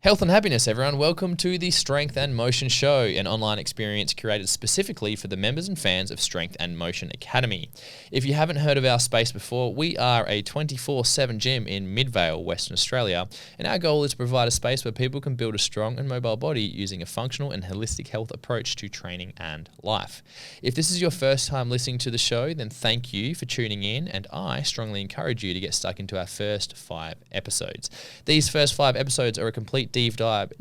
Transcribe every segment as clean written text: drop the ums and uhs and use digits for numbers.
Health and happiness, everyone. Welcome to the Strength and Motion Show, an online experience curated specifically for the members and fans of Strength and Motion Academy. If you haven't heard of our space before, we are a 24/7 gym in Midvale, Western Australia, and our goal is to provide a space where people can build a strong and mobile body using a functional and holistic health approach to training and life. If this is your first time listening to the show, then thank you for tuning in, and I strongly encourage you to get stuck into our first 5 episodes. These first 5 episodes are a complete deep dive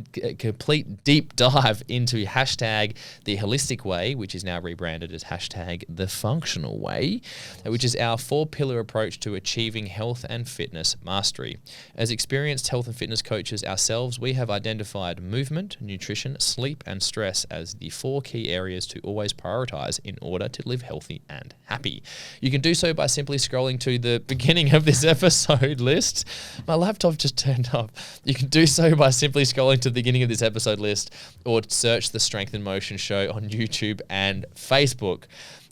into hashtag the holistic way, which is now rebranded as hashtag the functional way, which is our 4-pillar approach to achieving health and fitness mastery. As experienced health and fitness coaches ourselves, we have identified movement, nutrition, sleep, and stress as the 4 key areas to always prioritize in order to live healthy and happy. You can do so by simply scrolling to the beginning of this episode list. My laptop just turned off. You can do so by simply scrolling to the beginning of this episode list or search the Strength and Motion Show on YouTube and Facebook.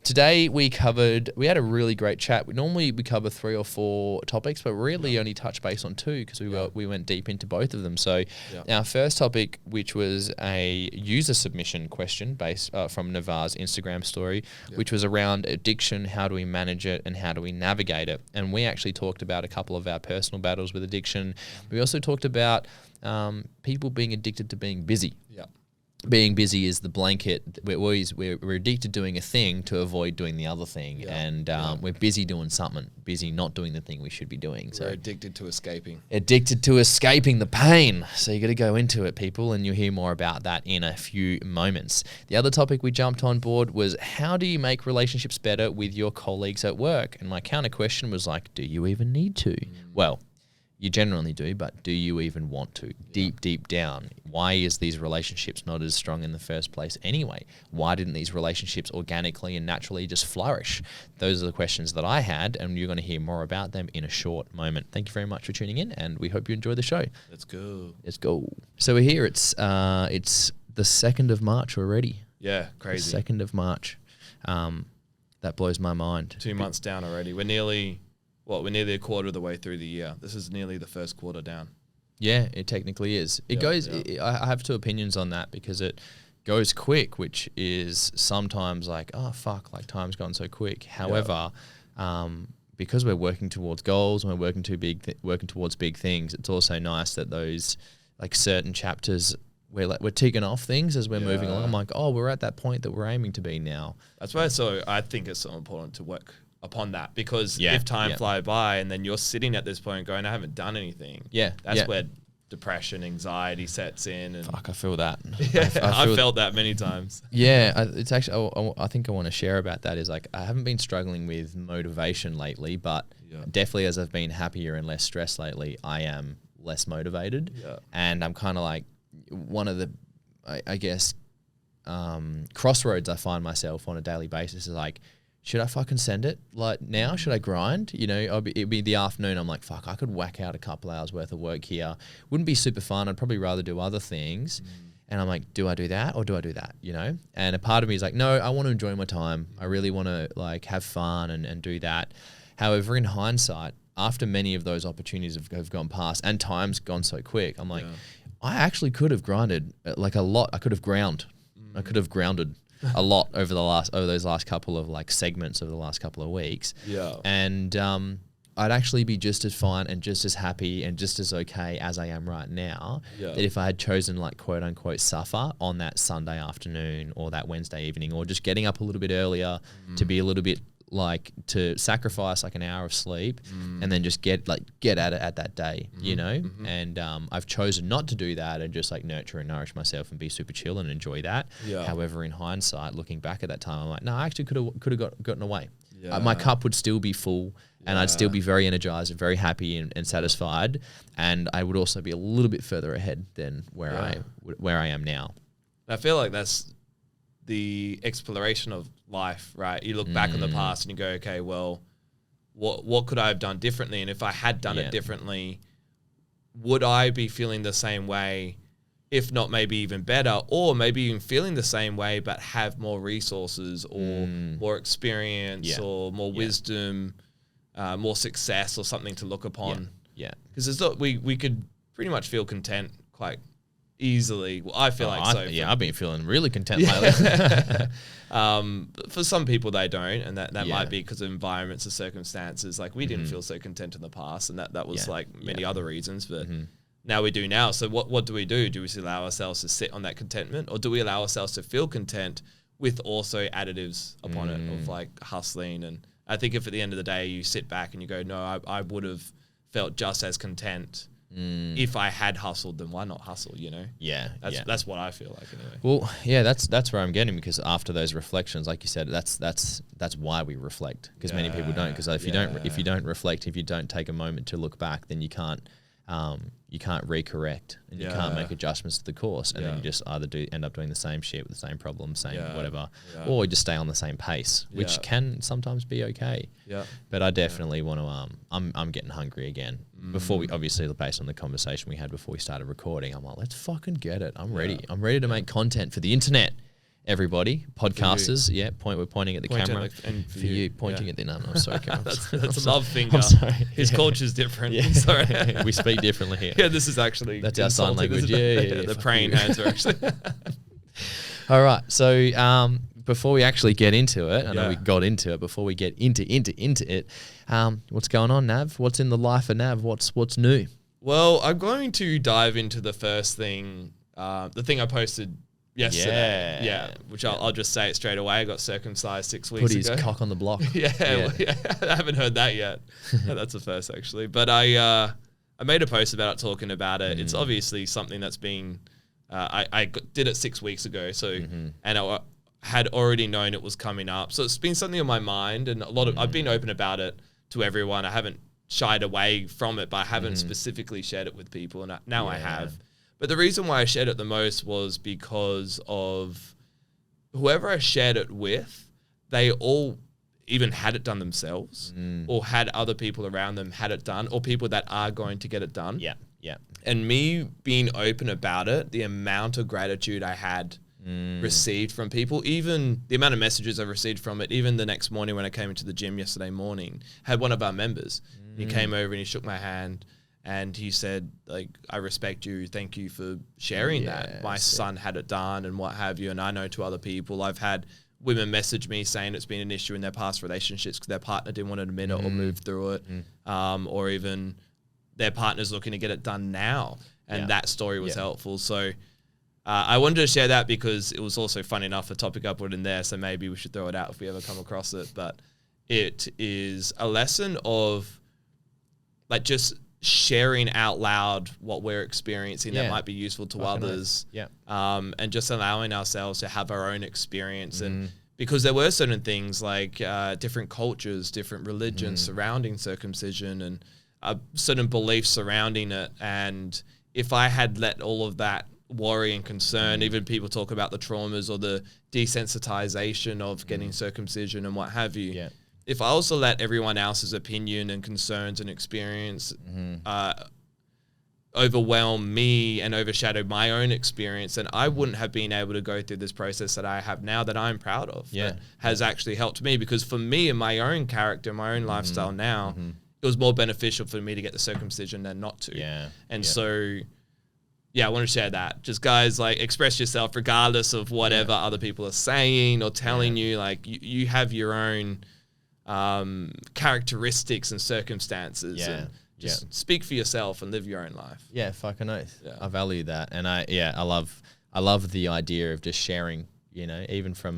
Today we had a really great chat. Normally we cover 3 or 4 topics, but really only touch base on 2 because we went deep into both of them. So our first topic, which was a user submission question based from Navar's Instagram story, which was around addiction, how do we manage it and how do we navigate it? And we actually talked about a couple of our personal battles with addiction. We also talked about people being addicted to being busy. Yeah. Being busy is the blanket. We're addicted to doing a thing to avoid doing the other thing, and we're busy doing something, busy not doing the thing we should be doing. So we're addicted to escaping. Addicted to escaping the pain. So you got to go into it, people, and you'll hear more about that in a few moments. The other topic we jumped on board was how do you make relationships better with your colleagues at work? And my counter question was like, do you even need to? Well, you generally do, but do you even want to? Deep down, why is these relationships not as strong in the first place anyway? Why didn't these relationships organically and naturally just flourish? Those are the questions that I had, and you're going to hear more about them in a short moment. Thank you very much for tuning in, and we hope you enjoy the show. Let's go. So we're here. It's the 2nd of March already. Yeah, crazy. The 2nd of March. That blows my mind. 2 months down already. We're nearly a quarter of the way through the year. This is nearly the first quarter down. Yeah, it technically is. I have 2 opinions on that because it goes quick, which is sometimes like, oh, fuck, like time's gone so quick. However, because we're working towards goals and we're working towards big things, it's also nice that those like certain chapters we're ticking off things as we're moving along. I'm like, oh, we're at that point that we're aiming to be now. That's why I think it's so important to work upon that, because if time fly by and then you're sitting at this point going, I haven't done anything. That's where depression, anxiety sets in. And fuck, I feel that. I've felt that many times. It's actually, I think I want to share about that is like, I haven't been struggling with motivation lately, but definitely as I've been happier and less stressed lately, I am less motivated. And I'm kind of like one of the, I guess, crossroads I find myself on a daily basis is like, should I fucking send it like now? Should I grind? You know, it'd be the afternoon. I'm like, fuck, I could whack out a couple hours worth of work here. Wouldn't be super fun. I'd probably rather do other things. And I'm like, do I do that or do I do that? You know? And a part of me is like, no, I want to enjoy my time. I really want to like have fun and do that. However, in hindsight, after many of those opportunities have gone past and time's gone so quick, I'm like, I actually could have grinded like a lot. I could have grounded a lot over those last couple of like segments over the last couple of weeks. And I'd actually be just as fine and just as happy and just as okay as I am right now. That if I had chosen like quote unquote suffer on that Sunday afternoon or that Wednesday evening, or just getting up a little bit earlier to be a little bit like to sacrifice like an hour of sleep and then just get at it at that day, you know? And I've chosen not to do that and just like nurture and nourish myself and be super chill and enjoy that. However, in hindsight, looking back at that time, I'm like, no, I actually could have gotten away. My cup would still be full and I'd still be very energized and very happy and satisfied. And I would also be a little bit further ahead than where I am now. I feel like that's the exploration of life, right? You look back on the past and you go, okay, well, what could I have done differently? And if I had done it differently, would I be feeling the same way, if not maybe even better, or maybe even feeling the same way but have more resources or more experience or more wisdom, more success or something to look upon? Because we could pretty much feel content quite easily. Well, I feel I've been feeling really content lately. For some people they don't, and that might be because of environments or circumstances. Like we didn't feel so content in the past, and that was like many other reasons, but now we do now. So what do? Do we allow ourselves to sit on that contentment, or do we allow ourselves to feel content with also additives upon it of like hustling? And I think if at the end of the day you sit back and you go, no, I would have felt just as content if I had hustled, then why not hustle, you know? That's what I feel like anyway. Well, yeah, that's where I'm getting, because after those reflections, like you said, that's why we reflect, because many people don't. Because if you don't reflect, if you don't take a moment to look back, then you can't recorrect, and you can't make adjustments to the course, and then you just either end up doing the same shit with the same problem, whatever, or just stay on the same pace, which can sometimes be okay. But I definitely want to. I'm getting hungry again. Before we, obviously, based on the conversation we had before we started recording, I'm like, let's fucking get it. I'm ready. I'm ready to make content for the internet. Everybody, podcasters, we're pointing at the camera. And for you, pointing at the no, I'm sorry, Karen. That's a love finger. I'm sorry. His culture's different. Sorry. We speak differently here. Yeah, this is actually that's our sign language. The praying hands are actually. All right, so before we actually get into it, I know we got into it. Before we get into it, what's going on, Nav? What's in the life of Nav? What's new? Well, I'm going to dive into the first thing, the thing I posted yesterday. Which I'll just say it straight away. I got circumcised 6 weeks ago. Put his cock on the block. I haven't heard that yet. That's the first, actually. But I made a post about it, talking about it. It's obviously something that's been I did it 6 weeks ago, so and I had already known it was coming up. So it's been something on my mind, and I've been open about it to everyone. I haven't shied away from it, but I haven't specifically shared it with people, and now I have. But the reason why I shared it the most was because of whoever I shared it with, they all even had it done themselves or had other people around them had it done, or people that are going to get it done. Yeah. And me being open about it, the amount of gratitude I had received from people, even the amount of messages I received from it, even the next morning when I came into the gym yesterday morning, had one of our members. He came over and he shook my hand. And he said, like, I respect you. Thank you for sharing that. My son had it done and what have you. And I know 2 other people. I've had women message me saying it's been an issue in their past relationships because their partner didn't want to admit it or move through it. Or even their partner's looking to get it done now. And that story was helpful. So I wanted to share that because it was also fun enough, a topic I put in there. So maybe we should throw it out if we ever come across it. But it is a lesson of like just sharing out loud what we're experiencing that might be useful to others. And just allowing ourselves to have our own experience. And because there were certain things like different cultures, different religions surrounding circumcision, and certain beliefs surrounding it. And if I had let all of that worry and concern, even people talk about the traumas or the desensitization of getting circumcision and what have you, if I also let everyone else's opinion and concerns and experience overwhelm me and overshadow my own experience, then I wouldn't have been able to go through this process that I have now, that I'm proud of, that has actually helped me. Because for me and my own character, my own lifestyle now, it was more beneficial for me to get the circumcision than not to. So, I want to share that. Just guys, like, express yourself regardless of whatever other people are saying or telling you. Like, you have your own characteristics and circumstances, and just speak for yourself and live your own life. Fucking oath. I value that, and I love the idea of just sharing, you know, even from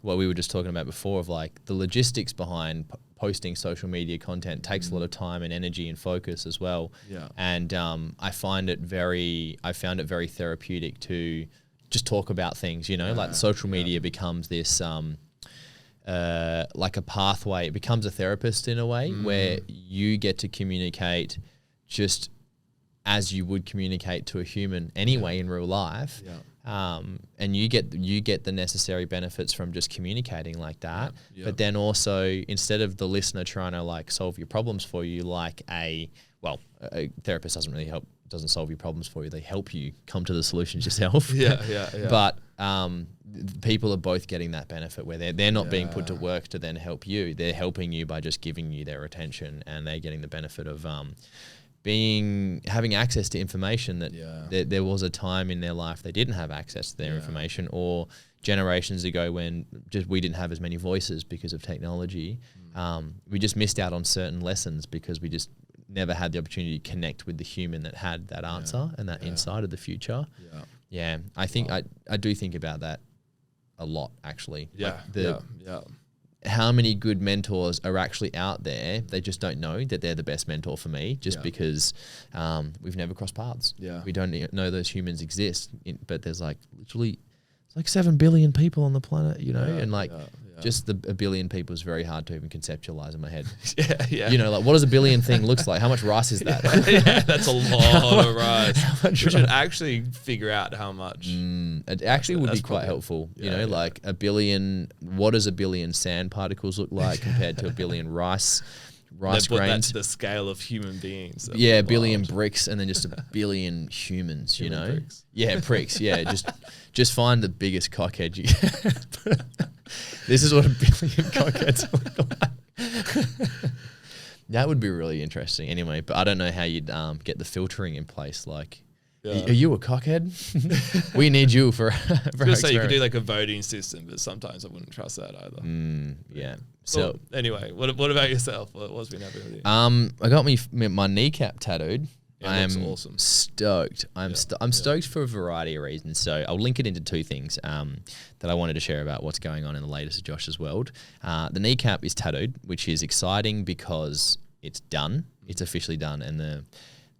what we were just talking about before, of like the logistics behind posting social media content takes a lot of time and energy and focus as well. And I found it very therapeutic to just talk about things, you know, like social media becomes this like a pathway. It becomes a therapist in a way where you get to communicate just as you would communicate to a human anyway in real life. And you get the necessary benefits from just communicating like that. But then also, instead of the listener trying to like solve your problems for you, like a therapist doesn't solve your problems for you. They help you come to the solutions yourself. But people are both getting that benefit where they're not being put to work to then help you. They're helping you by just giving you their attention, and they're getting the benefit of having access to information that there was a time in their life they didn't have access to their information, or generations ago when just we didn't have as many voices because of technology. We just missed out on certain lessons because we just never had the opportunity to connect with the human that had that answer and that insight of the future. I think I do think about that a lot, actually. How many good mentors are actually out there? They just don't know that they're the best mentor for me, just because we've never crossed paths. We don't know those humans exist, but there's like literally, it's like 7 billion people on the planet, you know, and like just a billion people is very hard to even conceptualize in my head. You know, like what does a billion thing looks like? How much rice is that? That's a lot of rice. We should actually figure out how much. It actually would be quite helpful. You know, like a billion, what does a billion sand particles look like compared to a billion rice grains? That's the scale of human beings. A billion bricks and then just a billion humans, you know? Pricks. Pricks. Just find the biggest cockhead you can. This is what a billion cockheads look like. That would be really interesting anyway, but I don't know how you'd get the filtering in place. Like, are you a cockhead? We need you for so you could do like a voting system, but sometimes I wouldn't trust that either. So well, anyway, what about yourself? What's been happening with you? I got my kneecap tattooed. Looks awesome. Stoked. I'm stoked for a variety of reasons. So I'll link it into two things that I wanted to share about what's going on in the latest of Josh's world. The kneecap is tattooed, which is exciting because it's done. It's officially done, and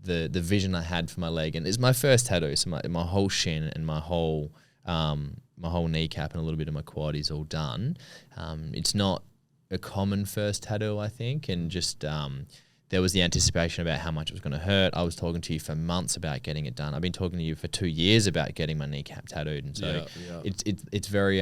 the vision I had for my leg, and it's my first tattoo. So my whole shin and my whole kneecap and a little bit of my quad is all done. It's not a common first tattoo, I think, and just there was the anticipation about how much it was going to hurt. I was talking to you for months about getting it done. I've been talking to you for 2 years about getting my kneecap tattooed, and so it's very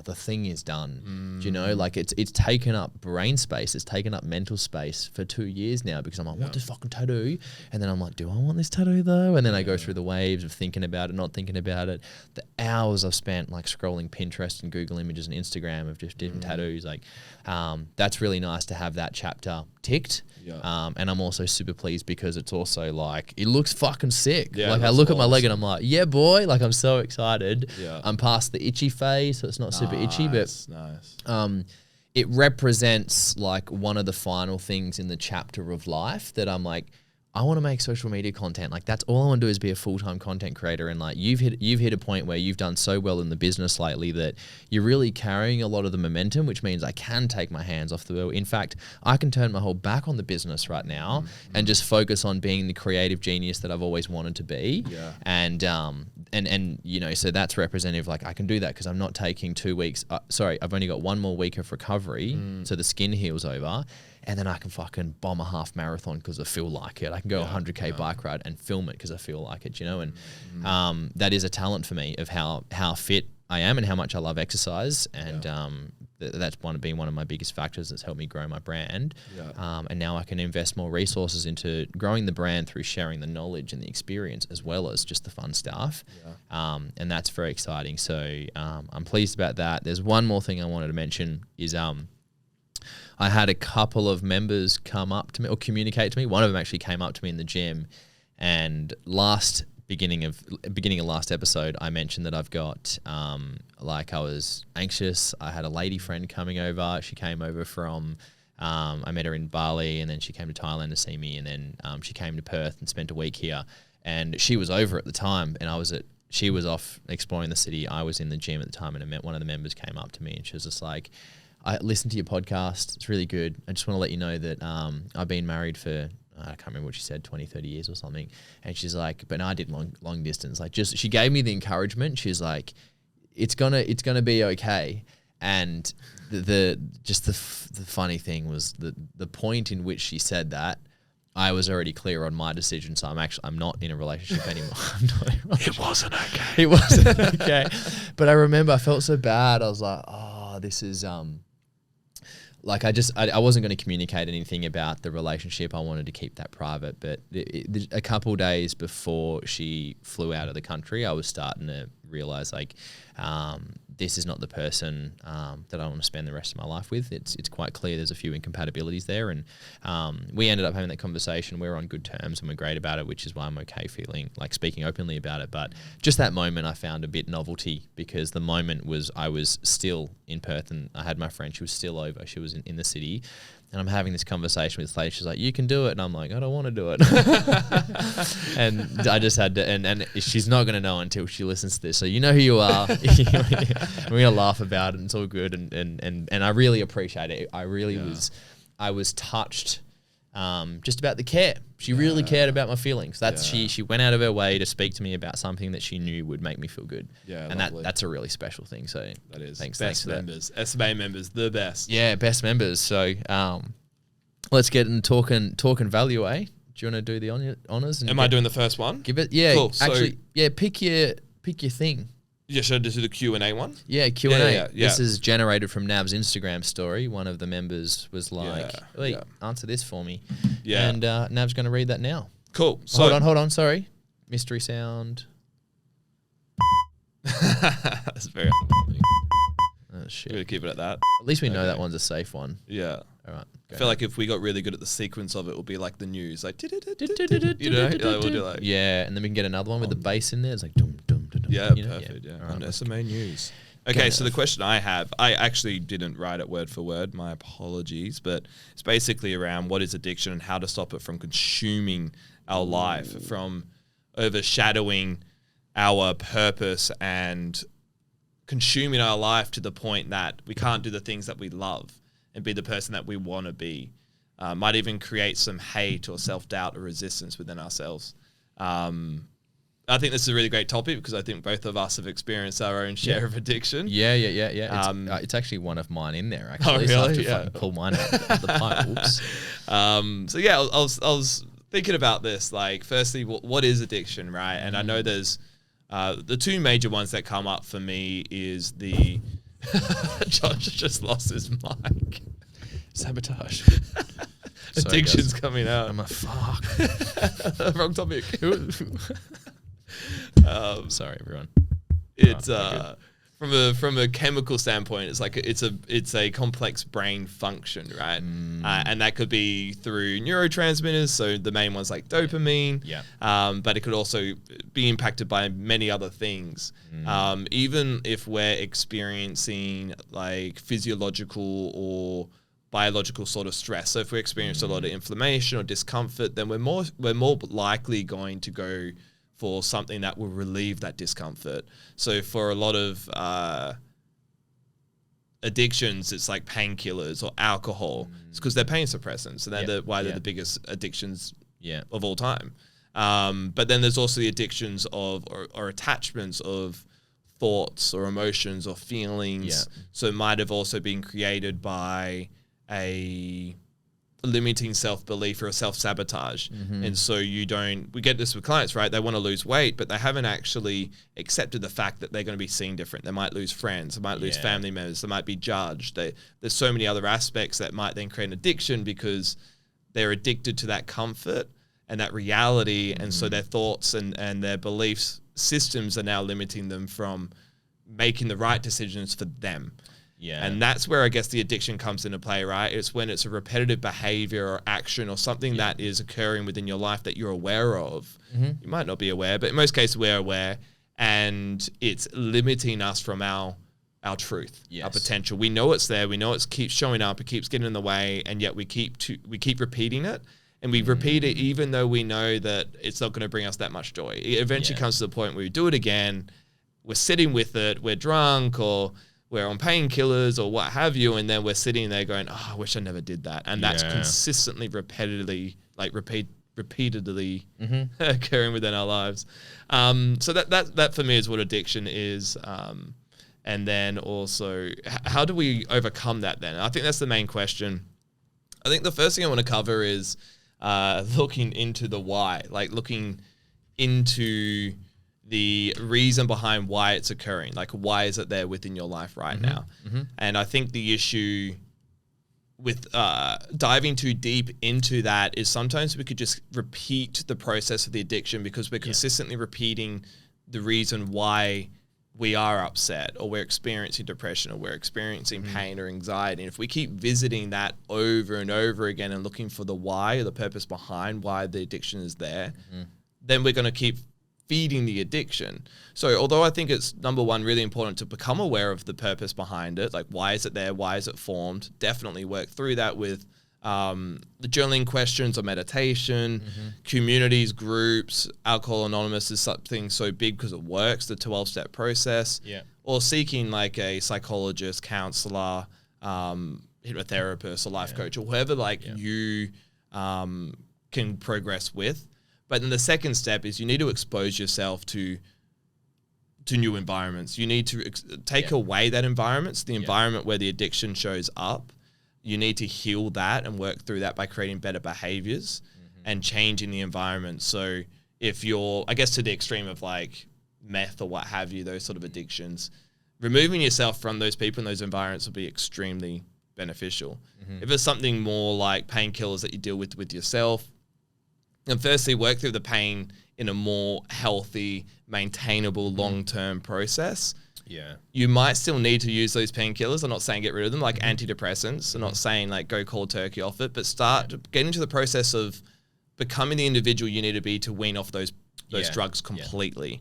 the thing is done. Do you know, like it's taken up brain space, it's taken up mental space for 2 years now, because I'm like, what this fucking tattoo? And then I'm like, do I want this tattoo though? And then I go through the waves of thinking about it, not thinking about it. The hours I've spent like scrolling Pinterest and Google Images and Instagram of just different tattoos, like that's really nice to have that chapter ticked. And I'm also super pleased because it's also like, it looks fucking sick. Like I look at my leg and I'm like, yeah boy, like I'm so excited. I'm past the itchy phase, so it's not super itchy, but it represents like one of the final things in the chapter of life that I'm like, I want to make social media content. Like that's all I want to do is be a full-time content creator. And like you've hit a point where you've done so well in the business lately that you're really carrying a lot of the momentum, which means I can take my hands off the wheel. In fact, I can turn my whole back on the business right now and just focus on being the creative genius that I've always wanted to be. And you know, so that's representative. Like I can do that because I'm not taking 2 weeks. I've only got 1 more week of recovery. So the skin heals over. And then I can fucking bomb a half marathon because I feel like it. I can go 100K bike ride and film it because I feel like it, you know? And that is a talent for me of how fit I am and how much I love exercise. And that's been one of my biggest factors that's helped me grow my brand. And now I can invest more resources into growing the brand through sharing the knowledge and the experience as well as just the fun stuff. And that's very exciting. So I'm pleased about that. There's one more thing I wanted to mention is I had a couple of members come up to me or communicate to me. One of them actually came up to me in the gym, and beginning of last episode, I mentioned that I've got like I was anxious. I had a lady friend coming over. She came over from I met her in Bali, and then she came to Thailand to see me, and then she came to Perth and spent a week here. And she was over at the time, and she was off exploring the city. I was in the gym at the time, and I met one of the members came up to me, and she was just like, I listened to your podcast. It's really good. I just want to let you know that I've been married for, I can't remember what she said, 20, 30 years or something. And she's like, but no, I did long distance. Like she gave me the encouragement. She's like, it's gonna be okay. And the funny thing was the point in which she said that, I was already clear on my decision. So I'm not in a relationship anymore. It wasn't okay. It wasn't okay. But I remember I felt so bad. I was like, oh, this is, like I wasn't going to communicate anything about the relationship. I wanted to keep that private. But a couple of days before she flew out of the country, I was starting to realize like this is not the person that I want to spend the rest of my life with. It's quite clear there's a few incompatibilities there, and we ended up having that conversation. We're on good terms and we're great about it, which is why I'm okay feeling like speaking openly about it. But just that moment I found a bit novelty, because the moment was I was still in Perth and I had my friend, she was still over, she was in the city, and I'm having this conversation with this lady. She's like, you can do it. And I'm like, I don't want to do it. And I just had to, and she's not going to know until she listens to this. So you know who you are. We're going to laugh about it and it's all good. And I really appreciate it. I really I was touched just about the care. She really cared about my feelings. She went out of her way to speak to me about something that she knew would make me feel good. Yeah, and that's a really special thing. So that is thanks best for members, that. SMA members, the best. Yeah, best members. So let's get into talking value. Do you want to do the honors? Am I doing the first one? Give it. Yeah, cool. Actually, pick your thing. Yeah, should I just do the Q&A one? Yeah, Q&A. Yeah. This is generated from Nav's Instagram story. One of the members was like, answer this for me. Yeah. And Nav's going to read that now. Cool. So hold on. Sorry. Mystery sound. That's very underwhelming. Oh, shit. We're going to keep it at that. At least we know that one's a safe one. Yeah. All right. I feel like if we got really good at the sequence of it, would be like the news. Like, you know? We'll do like... Yeah, and then we can get another one with the bass in there. It's like, dum, dum, dum, dum. Yeah, perfect. Yeah. Right, on SMA News. Okay, so the question I have, I actually didn't write it word for word. My apologies. But it's basically around what is addiction and how to stop it from consuming our life, from overshadowing our purpose and consuming our life to the point that we can't do the things that we love and be the person that we want to be. Might even create some hate or self-doubt or resistance within ourselves. I think this is a really great topic because I think both of us have experienced our own share of addiction. Yeah. It's actually one of mine in there, actually. Oh, really? So I have to fucking pull mine out of the pipe. Whoops. So yeah, I was thinking about this. Like, firstly, what is addiction, right? And I know there's the two major ones that come up for me is the... Josh just lost his mic. Sabotage. Addiction's coming out. I'm a fuck. Wrong topic. Sorry, everyone. It's from a chemical standpoint, it's like it's a complex brain function, right? And that could be through neurotransmitters. So the main ones like dopamine. Yeah. But it could also be impacted by many other things. Even if we're experiencing like physiological or biological sort of stress. So if we experience a lot of inflammation or discomfort, then we're more likely going to go for something that will relieve that discomfort. So for a lot of addictions, it's like painkillers or alcohol. It's because they're pain suppressants, and they're the biggest addictions of all time. But then there's also the addictions of or attachments of thoughts or emotions or feelings. So it might have also been created by a limiting self-belief or a self-sabotage. And so we get this with clients, right? They want to lose weight, but they haven't actually accepted the fact that they're going to be seen different. They might lose friends, they might lose family members, they might be judged. There's so many other aspects that might then create an addiction because they're addicted to that comfort and that reality. And so their thoughts and their beliefs systems are now limiting them from making the right decisions for them. Yeah. And that's where I guess the addiction comes into play, right? It's when it's a repetitive behavior or action or something that is occurring within your life that you're aware of. You might not be aware, but in most cases we're aware, and it's limiting us from our truth, our potential. We know it's there. We know it keeps showing up. It keeps getting in the way, and yet we keep repeating it. And we repeat it even though we know that it's not going to bring us that much joy. It eventually comes to the point where we do it again, we're sitting with it, we're drunk or we're on painkillers or what have you, and then we're sitting there going, oh, I wish I never did that. And that's consistently, repeatedly occurring within our lives. So that for me is what addiction is. And then also, how do we overcome that then? I think that's the main question. I think the first thing I want to cover is looking into the why, like looking into the reason behind why it's occurring. Like, why is it there within your life right now? And I think the issue with diving too deep into that is sometimes we could just repeat the process of the addiction because we're consistently repeating the reason why we are upset, or we're experiencing depression, or we're experiencing pain or anxiety. And if we keep visiting that over and over again and looking for the why, or the purpose behind why the addiction is there, then we're going to keep feeding the addiction. So although I think it's, number one, really important to become aware of the purpose behind it, like why is it there, why is it formed, definitely work through that with the journaling questions or meditation, communities, groups. Alcohol Anonymous is something so big because it works, the 12-step process. Or seeking like a psychologist, counselor, hypnotherapist, or life coach, or whoever you can progress with. But then the second step is you need to expose yourself to new environments. You need to take away that environment, so the environment where the addiction shows up. You need to heal that and work through that by creating better behaviors and changing the environment. So if you're, I guess, to the extreme of like meth or what have you, those sort of addictions, removing yourself from those people and those environments will be extremely beneficial. If it's something more like painkillers that you deal with yourself, and firstly, work through the pain in a more healthy, maintainable, long-term process. You might still need to use those painkillers. I'm not saying get rid of them, like antidepressants. I'm not saying like go cold turkey off it, but start getting into the process of becoming the individual you need to be to wean off those drugs completely.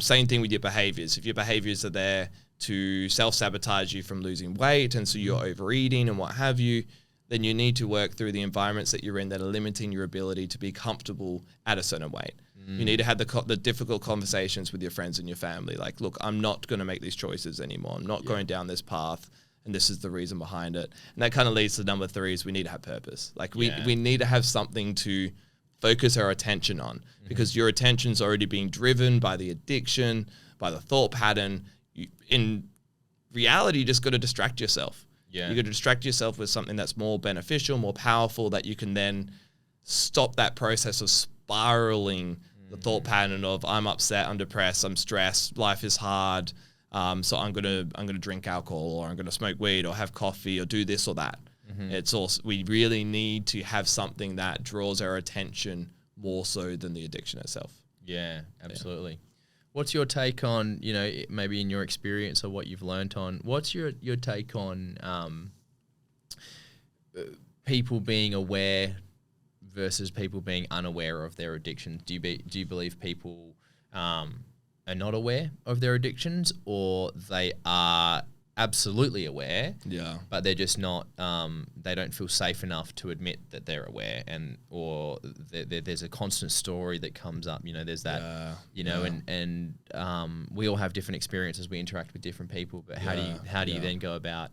Same thing with your behaviors. If your behaviors are there to self-sabotage you from losing weight, and so you're overeating and what have you, then you need to work through the environments that you're in that are limiting your ability to be comfortable at a certain weight. You need to have the difficult conversations with your friends and your family. Like, look, I'm not going to make these choices anymore. I'm not going down this path, and this is the reason behind it. And that kind of leads to number 3 is we need to have purpose. Like we need to have something to focus our attention on, because your attention's already being driven by the addiction, by the thought pattern. In reality, you just got to distract yourself. You got to distract yourself with something that's more beneficial, more powerful, that you can then stop that process of spiraling the thought pattern of I'm upset, I'm depressed, I'm stressed, life is hard, so I'm gonna drink alcohol, or I'm gonna smoke weed, or have coffee, or do this or that. It's also, we really need to have something that draws our attention more so than the addiction itself. Yeah, absolutely. What's your take on, maybe in your experience or what you've learnt on, what's your take on people being aware versus people being unaware of their addictions? Do you believe people are not aware of their addictions, or they are absolutely aware, but they're just not, they don't feel safe enough to admit that they're aware, or there's a constant story that comes up, there's that, and we all have different experiences, we interact with different people, but how do you then go about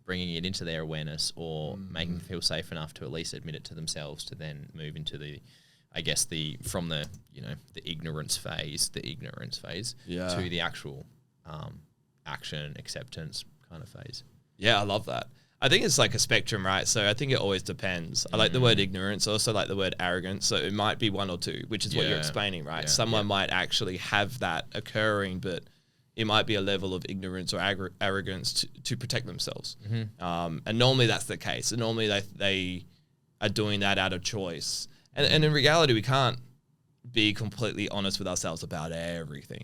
bringing it into their awareness, or making them feel safe enough to at least admit it to themselves, to then move into the ignorance phase to the actual action, acceptance kind of phase. Yeah, I love that. I think it's like a spectrum, right? So I think it always depends. I like the word ignorance. I also like the word arrogance. So it might be one or two, which is what you're explaining, right? Someone might actually have that occurring, but it might be a level of ignorance or arrogance to protect themselves. And normally that's the case. And normally they are doing that out of choice. And in reality, we can't be completely honest with ourselves about everything.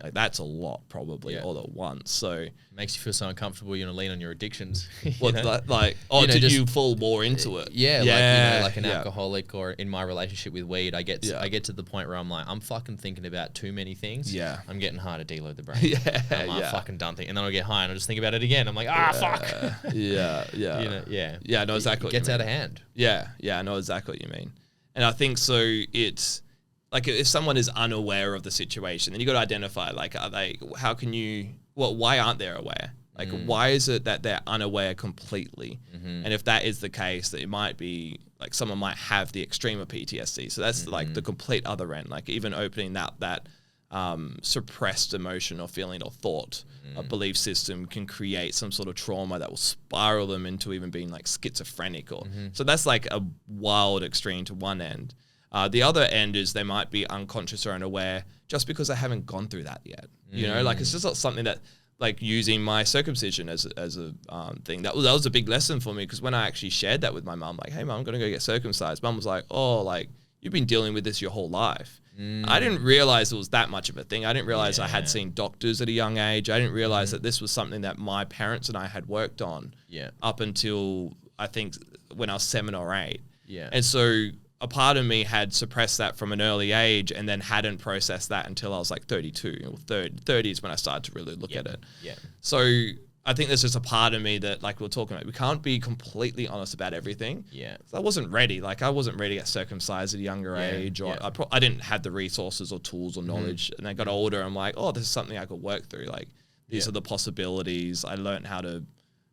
Like that's a lot, probably all at once. So makes you feel so uncomfortable. You want to lean on your addictions. Did you fall more into it? Like an alcoholic, or in my relationship with weed, I get to the point where I'm like, I'm fucking thinking about too many things. I'm getting hard to deload the brain. I'm fucking done thinking, and then I'll get high and I'll just think about it again. I'm like, fuck. I know exactly. It gets out of hand. I know exactly what you mean. And I think so. It's like if someone is unaware of the situation, then you got to identify, like, why aren't they aware? Like, why is it that they're unaware completely? And if that is the case, that it might be like someone might have the extreme of PTSD. So that's like the complete other end, like even opening that suppressed emotion or feeling or thought, a belief system can create some sort of trauma that will spiral them into even being like schizophrenic. So that's like a wild extreme to one end. The other end is they might be unconscious or unaware just because they haven't gone through that yet. Like it's just not something that, like using my circumcision as a thing. That was a big lesson for me, because when I actually shared that with my mum, like, hey mum, I'm going to go get circumcised. Mum was like, oh, like you've been dealing with this your whole life. I didn't realize it was that much of a thing. I didn't realize I had seen doctors at a young age. I didn't realize that this was something that my parents and I had worked on up until I think when I was 7 or 8. Yeah. And so a part of me had suppressed that from an early age and then hadn't processed that until I was like 32 or 30 is when I started to really look at it. Yeah. So I think there's just a part of me that, like we were talking about, we can't be completely honest about everything. Yeah. So I wasn't ready. Like I wasn't ready to get circumcised at a younger age, or I didn't have the resources or tools or knowledge. And I got older. I'm like, oh, this is something I could work through. Like these are the possibilities. I learned how to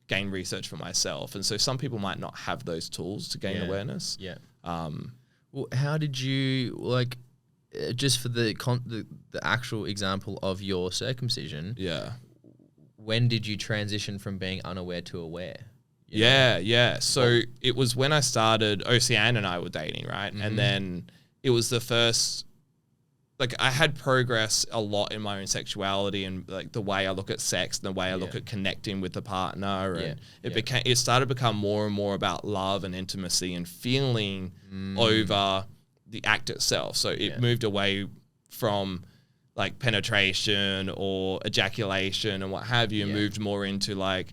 gain research for myself. And so some people might not have those tools to gain awareness. Yeah. Well, how did you, like, just for the actual example of your circumcision? Yeah. When did you transition from being unaware to aware? Yeah. So it was when I started, Oceane and I were dating, right? And then it was the first, like I had progress a lot in my own sexuality and like the way I look at sex and the way I look at connecting with the partner. And it started to become more and more about love and intimacy and feeling over the act itself. So it moved away from like penetration or ejaculation and what have you, and moved more into like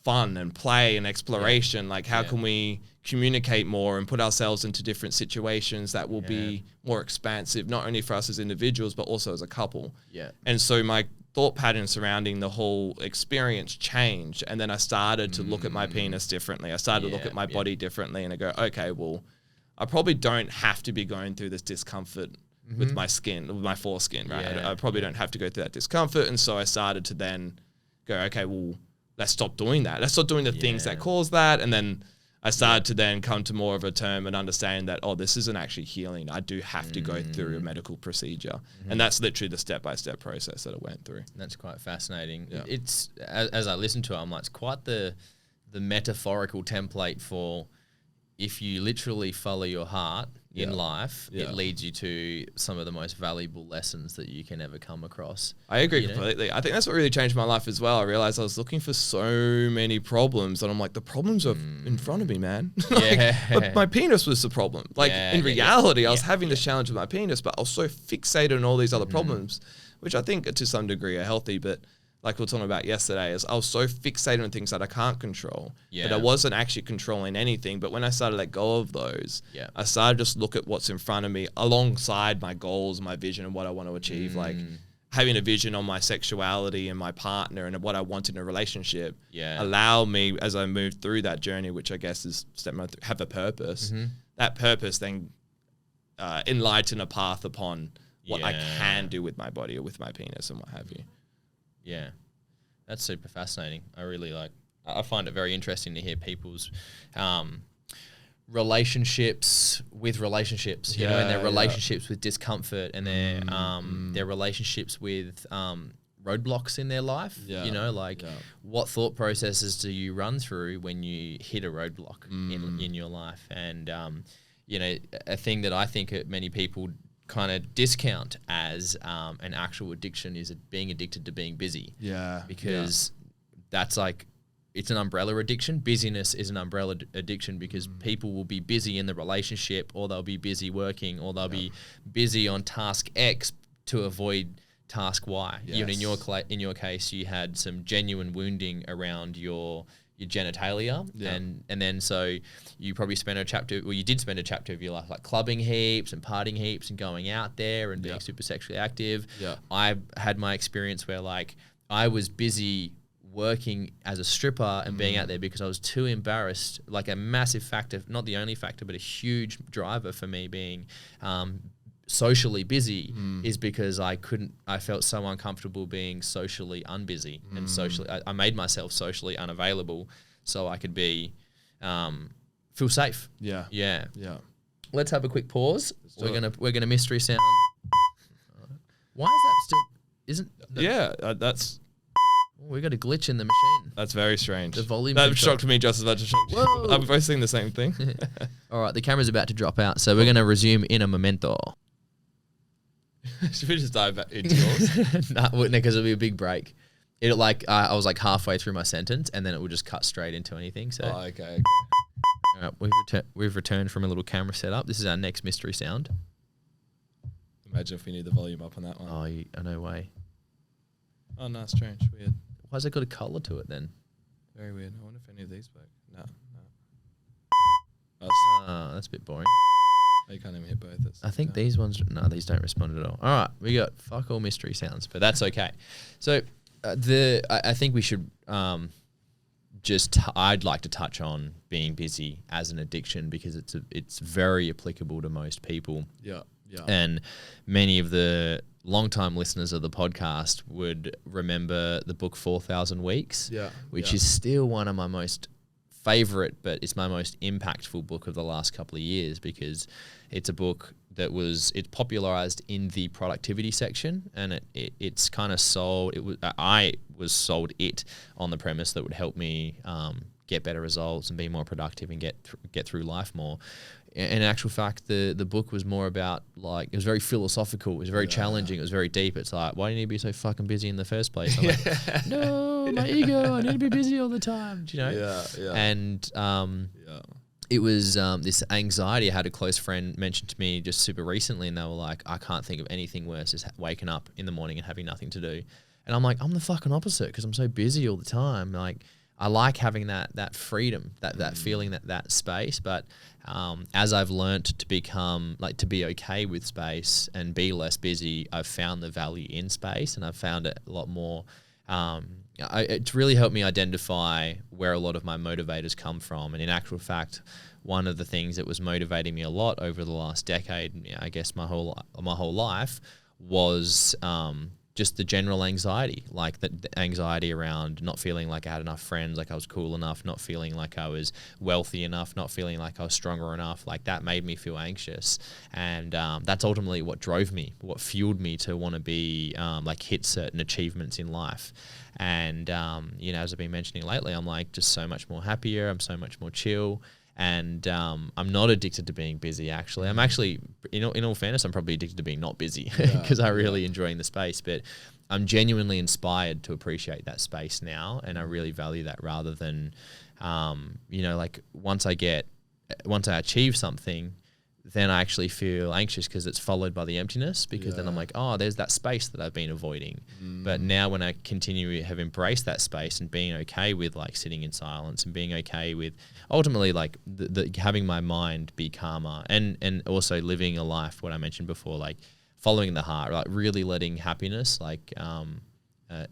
fun and play and exploration. Like how can we communicate more and put ourselves into different situations that will be more expansive, not only for us as individuals, but also as a couple. Yeah. And so my thought pattern surrounding the whole experience changed. And then I started to look at my penis differently. I started to look at my body differently, and I go, okay, well, I probably don't have to be going through this discomfort with my skin, with my foreskin, right? I probably don't have to go through that discomfort. And so I started to then go, okay, well, let's stop doing that. Let's stop doing the things that cause that. And then I started to then come to more of a term and understand that, oh, this isn't actually healing. I do have to go through a medical procedure. And that's literally the step-by-step process that I went through. That's quite fascinating. Yeah. It's, as I listen to it, I'm like, it's quite the metaphorical template for if you literally follow your heart in life, it leads you to some of the most valuable lessons that you can ever come across. I agree completely. I think that's what really changed my life as well. I realized I was looking for so many problems, and I'm like, the problems are in front of me, man. But my penis was the problem. Like in reality, I was having this challenge with my penis, but I was so fixated on all these other problems, which I think to some degree are healthy, but like we were talking about yesterday, is I was so fixated on things that I can't control that I wasn't actually controlling anything. But when I started to let go of those, I started to just look at what's in front of me alongside my goals, my vision, and what I want to achieve. Like having a vision on my sexuality and my partner and what I want in a relationship allow me, as I moved through that journey, which I guess is have a purpose. That purpose then enlighten a path upon what I can do with my body or with my penis and what have you. Yeah, that's super fascinating. I find it very interesting to hear people's relationships, you know, and their relationships with discomfort and their relationships with roadblocks in their life. You know, like what thought processes do you run through when you hit a roadblock in your life? And, you know, a thing that I think many people kind of discount as an actual addiction is being addicted to being busy. Yeah. Because that's like, it's an umbrella addiction. Busyness is an umbrella addiction because people will be busy in the relationship, or they'll be busy working, or they'll be busy on task X to avoid task Y. Yes. Even in your case, you had some genuine wounding around your genitalia, and then so you probably you did spend a chapter of your life like clubbing heaps and partying heaps and going out there and being super sexually active. I had my experience where like I was busy working as a stripper and being out there because I was too embarrassed. Like a massive factor, not the only factor, but a huge driver for me being socially busy is because I felt so uncomfortable being socially unbusy and socially, I made myself socially unavailable so I could feel safe. Yeah. Let's have a quick pause. We're gonna mystery sound. Why is that still? Isn't that's? We got a glitch in the machine. That's very strange. The volume. That shocked me just as much as shocked you. I'm both seeing the same thing. All right, the camera's about to drop out, so we're gonna resume in a momento. Should we just dive back into yours? No, because it'll be a big break. It I was like halfway through my sentence, and then it would just cut straight into anything. So. Oh, okay. All right, we've returned from a little camera setup. This is our next mystery sound. Imagine if we need the volume up on that one. Oh, no way. Oh, no, strange. Weird. Why's it got a colour to it then? Very weird. I wonder if any of these work. No. That's a bit boring. Oh, you can't even hit both. I think these ones... No, these don't respond at all. All right, we got fuck all mystery sounds, but that's okay. So I think we should... I'd like to touch on being busy as an addiction because it's very applicable to most people. Yeah. And many of the long-time listeners of the podcast would remember the book 4,000 Weeks, which is still one of my most favorite, but it's my most impactful book of the last couple of years because it's a book that it's popularized in the productivity section, and it's kind of sold. I was sold it on the premise that would help me get better results and be more productive and get through life more. In actual fact, the book was more about, like, it was very philosophical, it was very challenging, it was very deep. It's like, why do you need to be so fucking busy in the first place? I'm like, no, my ego, I need to be busy all the time, do you know? Yeah. And it was this anxiety. I had a close friend mention to me just super recently, and they were like, I can't think of anything worse as waking up in the morning and having nothing to do. And I'm like, I'm the fucking opposite because I'm so busy all the time. Like, I like having that freedom, that feeling, that space. But as I've learnt to become, like, to be okay with space and be less busy, I've found the value in space, and I've found it a lot more. It's really helped me identify where a lot of my motivators come from. And in actual fact, one of the things that was motivating me a lot over the last decade, I guess my whole life, was just the general anxiety, like the anxiety around not feeling like I had enough friends, like I was cool enough, not feeling like I was wealthy enough, not feeling like I was stronger enough. Like, that made me feel anxious. And that's ultimately what drove me, what fueled me to want to be, hit certain achievements in life. And, as I've been mentioning lately, I'm like just so much more happier. I'm so much more chill. And I'm not addicted to being busy, actually. I'm actually, in all fairness, I'm probably addicted to being not busy because I really enjoying the space. But I'm genuinely inspired to appreciate that space now, and I really value that rather than, once I achieve something, then I actually feel anxious because it's followed by the emptiness, because then I'm like, oh, there's that space that I've been avoiding. But now when I have embraced that space and being okay with, like, sitting in silence and being okay with ultimately, like, having my mind be calmer and also living a life, what I mentioned before, like following the heart, like really letting happiness, like,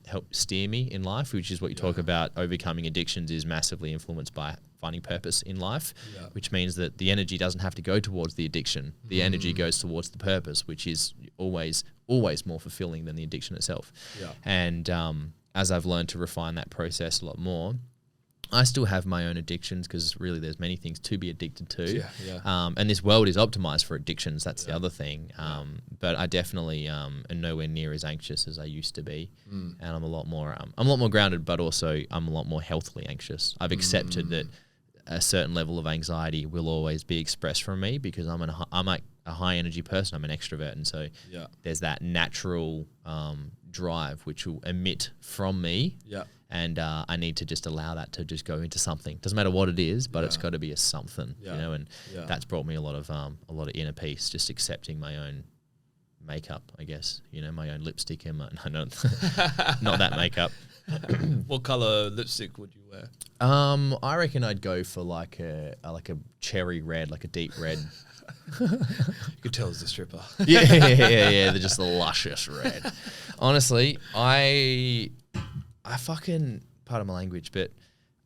help steer me in life, which is what you talk about. Overcoming addictions is massively influenced by finding purpose in life, which means that the energy doesn't have to go towards the addiction. The energy goes towards the purpose, which is always more fulfilling than the addiction itself. And as I've learned to refine that process a lot more, I still have my own addictions, because really there's many things to be addicted to. And this world is optimized for addictions. That's the other thing. But I definitely am nowhere near as anxious as I used to be. And I'm a lot more grounded, but also I'm a lot more healthily anxious. I've accepted that a certain level of anxiety will always be expressed from me, because I'm like a high energy person. I'm an extrovert. And so there's that natural drive which will emit from me. And I need to just allow that to just go into something. Doesn't matter what it is, but it's got to be a something, and that's brought me a lot of inner peace, just accepting my own makeup, I guess, my own lipstick and not that makeup. What color lipstick would you wear? I reckon I'd go for like a cherry red, like a deep red. You could tell it's a stripper. Yeah. They're just luscious red. Honestly, I fucking, pardon my language, but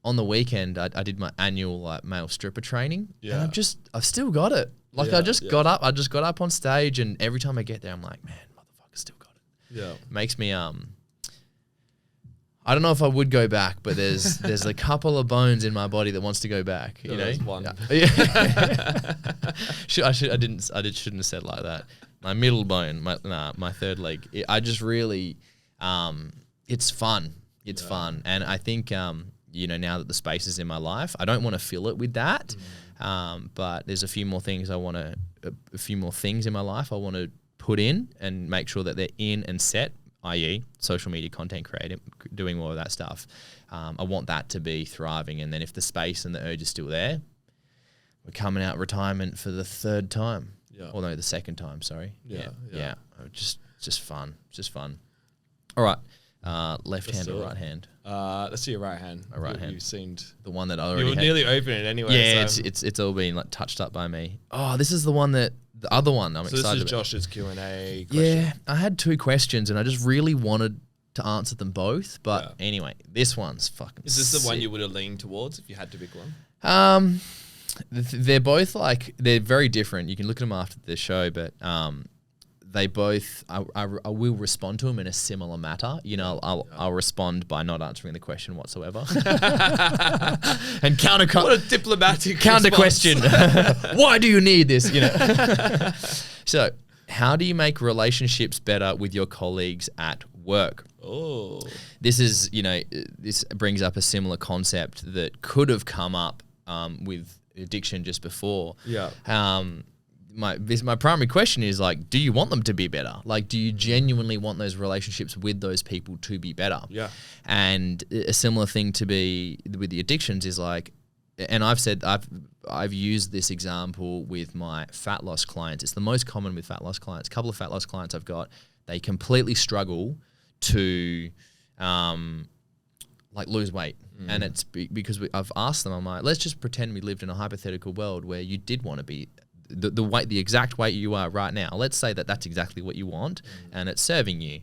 on the weekend I did my annual male stripper training, and I've still got it. Like I just got up on stage, and every time I get there, I'm like, man, motherfucker, still got it. Makes me I don't know if I would go back, but there's a couple of bones in my body that wants to go back. There's one. Shouldn't have said it like that. My middle bone, my third leg. I just really, it's fun. It's fun, and I think now that the space is in my life, I don't want to fill it with that. But there's a few more things in my life I want to put in and make sure that they're in and set, i.e. social media content creating, doing more of that stuff. I want that to be thriving, and then if the space and the urge is still there, we're coming out retirement for the third time. Yeah. Or no, the second time, sorry. Yeah. Just fun. All right. Left hand or right hand? Let's see your right hand. My right hand. You seemed the one that I already you were had. nearly open it anyway. Yeah, so. it's all been like touched up by me. Oh, this is the one that the other one I'm excited about. This is Josh's Q&A question. Yeah, I had 2 questions and I just really wanted to answer them both. But anyway, this one's fucking Is this the one sick. you would have leaned towards if you had to pick one? They're both like, they're very different. You can look at them after the show, but they both, I will respond to them in a similar matter. You know, I'll respond by not answering the question whatsoever. And what a diplomatic counter response. question. Why do you need this? You know. So, how do you make relationships better with your colleagues at work? Oh, This is, you know, this brings up a similar concept that could have come up with addiction just before. Yeah. My primary question is like, do you want them to be better? Like, do you genuinely want those relationships with those people to be better? Yeah. And a similar thing to be with the addictions is like, and I've used this example with my fat loss clients. It's the most common with fat loss clients. A couple of fat loss clients I've got, they completely struggle to like lose weight. And it's because I've asked them, I'm like, let's just pretend we lived in a hypothetical world where you did want to be the weight, the exact weight you are right now. Let's say that that's exactly what you want and it's serving you.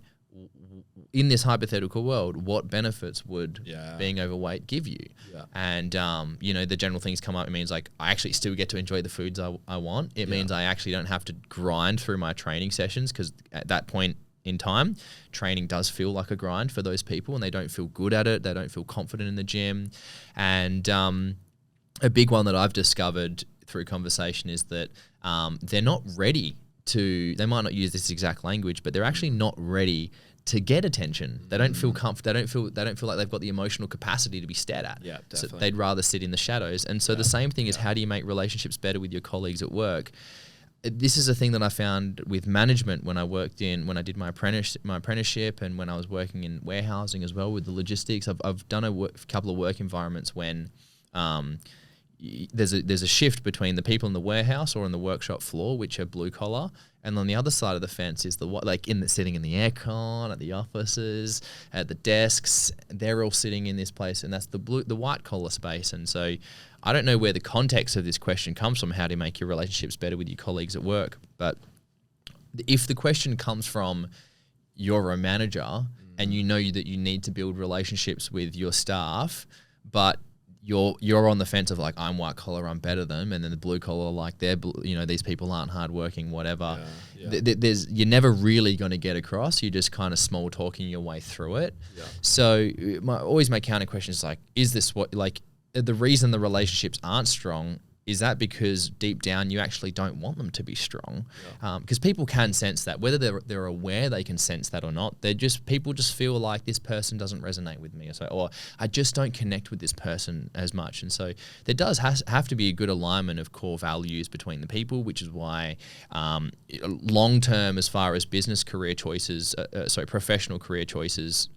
In this hypothetical world, what benefits would being overweight give you? Yeah. And, you know, the general things come up. It means like I actually still get to enjoy the foods I want. It means I actually don't have to grind through my training sessions because at that point in time, training does feel like a grind for those people and they don't feel good at it. They don't feel confident in the gym. And a big one that I've discovered through conversation is that they're not ready to, they might not use this exact language, but they're actually not ready to get attention. They don't feel they don't feel like they've got the emotional capacity to be stared at. Yeah, definitely. So they'd rather sit in the shadows. And so the same thing is, how do you make relationships better with your colleagues at work? This is a thing that I found with management when I did my apprenticeship and when I was working in warehousing as well with the logistics. I've done a couple of work environments when there's a shift between the people in the warehouse or on the workshop floor, which are blue collar, and on the other side of the fence is sitting in the aircon at the offices, at the desks. They're all sitting in this place, and that's the white collar space. And so, I don't know where the context of this question comes from. How do you make your relationships better with your colleagues at work? But if the question comes from you're a manager and you know that you need to build relationships with your staff, but you're on the fence of like, I'm white collar, I'm better than them, and then the blue collar, like these people aren't hardworking, whatever. You're never really going to get across. You're just kind of small talking your way through it. Yeah. So always my counter question is like, is this what like the reason the relationships aren't strong? Is that because deep down you actually don't want them to be strong? Because people can sense that, whether they're aware they can sense that or not. People just feel like this person doesn't resonate with me, or I just don't connect with this person as much. And so there does have to be a good alignment of core values between the people, which is why long term, as far as business career choices, professional career choices.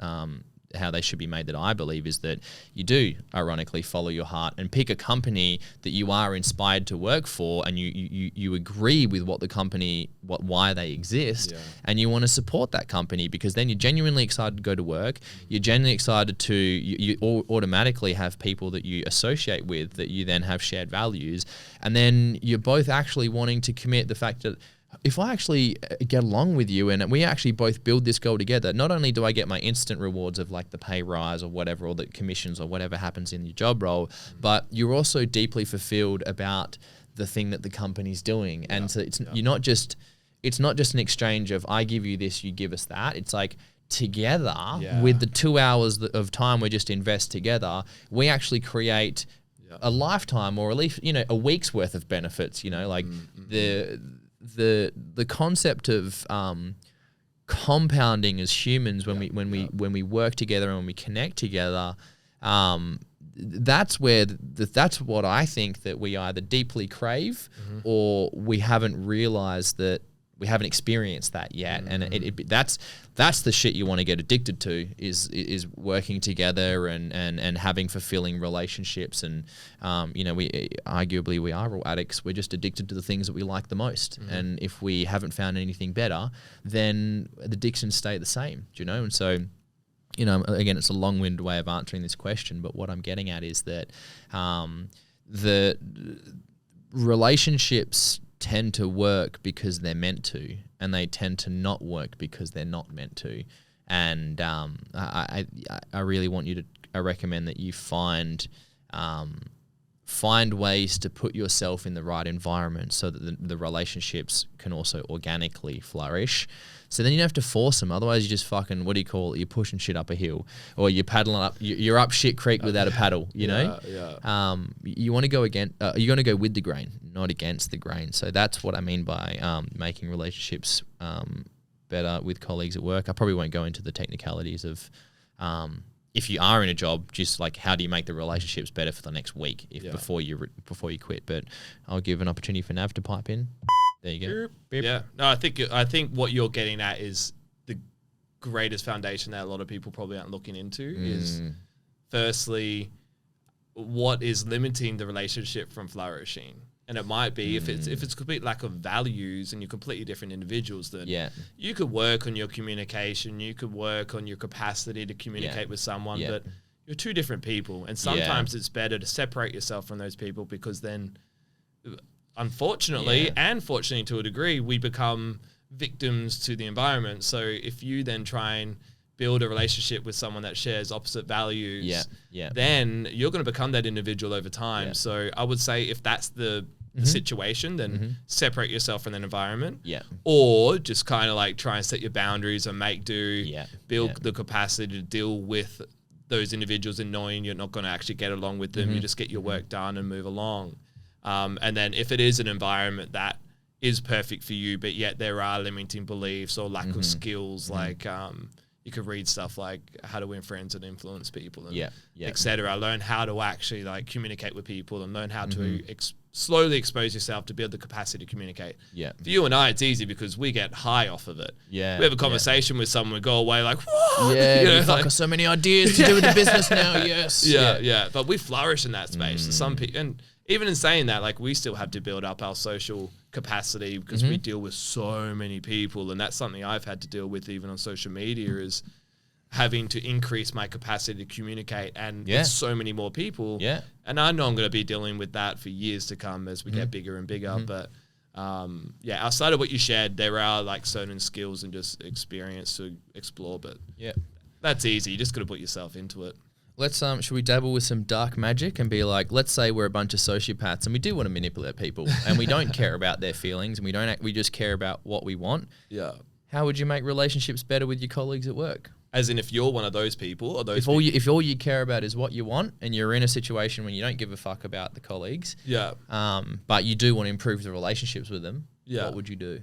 How they should be made, that I believe, is that you do ironically follow your heart and pick a company that you are inspired to work for, and you agree with what the company, why they exist, and you want to support that company, because then you're genuinely excited to go to work. You're genuinely excited to you automatically have people that you associate with that you then have shared values, and then you're both actually wanting to commit the fact that, if I actually get along with you and we actually both build this goal together, not only do I get my instant rewards of like the pay rise or whatever, or the commissions or whatever happens in your job role, but you're also deeply fulfilled about the thing that the company's doing. And so it's not just an exchange of I give you this, you give us that. It's like together with the 2 hours of time we just invest together, we actually create a lifetime, or at least, a week's worth of benefits, like the concept of compounding as humans when we work together and when we connect together, that's what I think that we either deeply crave or we haven't realized that we haven't experienced that yet, and that's the shit you want to get addicted to is working together and having fulfilling relationships. And we are all addicts. We're just addicted to the things that we like the most, and if we haven't found anything better, then the addictions stay the same. Do you know? And so, again, it's a long-winded way of answering this question, but what I'm getting at is that the relationships tend to work because they're meant to, and they tend to not work because they're not meant to. And I really want you to, I recommend that you find ways to put yourself in the right environment so that the relationships can also organically flourish. So then you don't have to force them. Otherwise, you just fucking, what do you call it? You're pushing shit up a hill, or you're paddling up. You're up shit creek without a paddle. You know. Yeah. You want to go against. You're going to go with the grain, not against the grain. So that's what I mean by making relationships better with colleagues at work. I probably won't go into the technicalities of if you are in a job, just like how do you make the relationships better for the next week before you quit. But I'll give an opportunity for Nav to pipe in. There you go. Beep. Yeah. No, I think what you're getting at is the greatest foundation that a lot of people probably aren't looking into is, firstly, what is limiting the relationship from flourishing. And it might be if it's complete lack of values and you're completely different individuals, then you could work on your communication, you could work on your capacity to communicate with someone, but you're two different people. And sometimes it's better to separate yourself from those people, because then unfortunately and fortunately to a degree, we become victims to the environment. So if you then try and build a relationship with someone that shares opposite values, then you're going to become that individual over time. So I would say if that's the situation, then separate yourself from that environment, or just kind of like try and set your boundaries and make do, build the capacity to deal with those individuals and knowing you're not going to actually get along with them. You just get your work done and move along. And then if it is an environment that is perfect for you, but yet there are limiting beliefs or lack of skills, like you could read stuff like How to Win Friends and Influence People, and etc. Learn how to actually like communicate with people and learn how to slowly expose yourself to build the capacity to communicate. For you and I, it's easy because we get high off of it. We have a conversation with someone, we go away like, what? You got so many ideas to do with the business now. But we flourish in that space. So some people, and even in saying that, like we still have to build up our social capacity because we deal with so many people, and that's something I've had to deal with even on social media, is having to increase my capacity to communicate and with so many more people. And I know I'm going to be dealing with that for years to come as we get bigger and bigger. But outside of what you shared, there are like certain skills and just experience to explore. But that's easy. You just got to put yourself into it. Let's should we dabble with some dark magic and be like, let's say we're a bunch of sociopaths and we do want to manipulate people and we don't care about their feelings and we just care about what we want. How would you make relationships better with your colleagues at work? As in, if you're one of those people, or those if all you care about is what you want, and you're in a situation when you don't give a fuck about the colleagues, but you do want to improve the relationships with them, what would you do?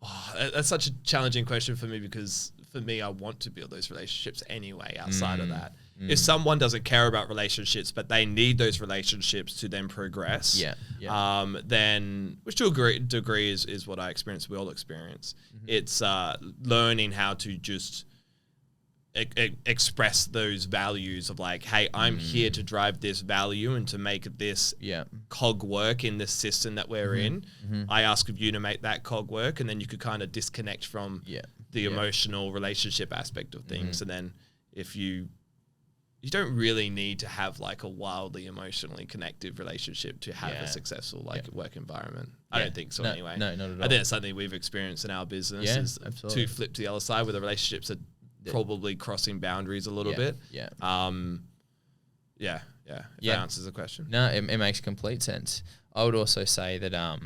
Oh, that's such a challenging question for me, because for me, I want to build those relationships anyway outside of that. If someone doesn't care about relationships, but they need those relationships to then progress, then, which to a great degree is what I experience, we all experience. It's learning how to just express those values of like, hey, I'm here to drive this value and to make this cog work in this system that we're in. I ask of you to make that cog work, and then you could kind of disconnect from the emotional relationship aspect of things. And then if you don't really need to have like a wildly emotionally connected relationship to have a successful work environment. I don't think so anyway. No, not at all. I think it's something we've experienced in our business is to flip to the other side, where the relationships are probably crossing boundaries a little bit. If that answers the question. No, it makes complete sense. I would also say that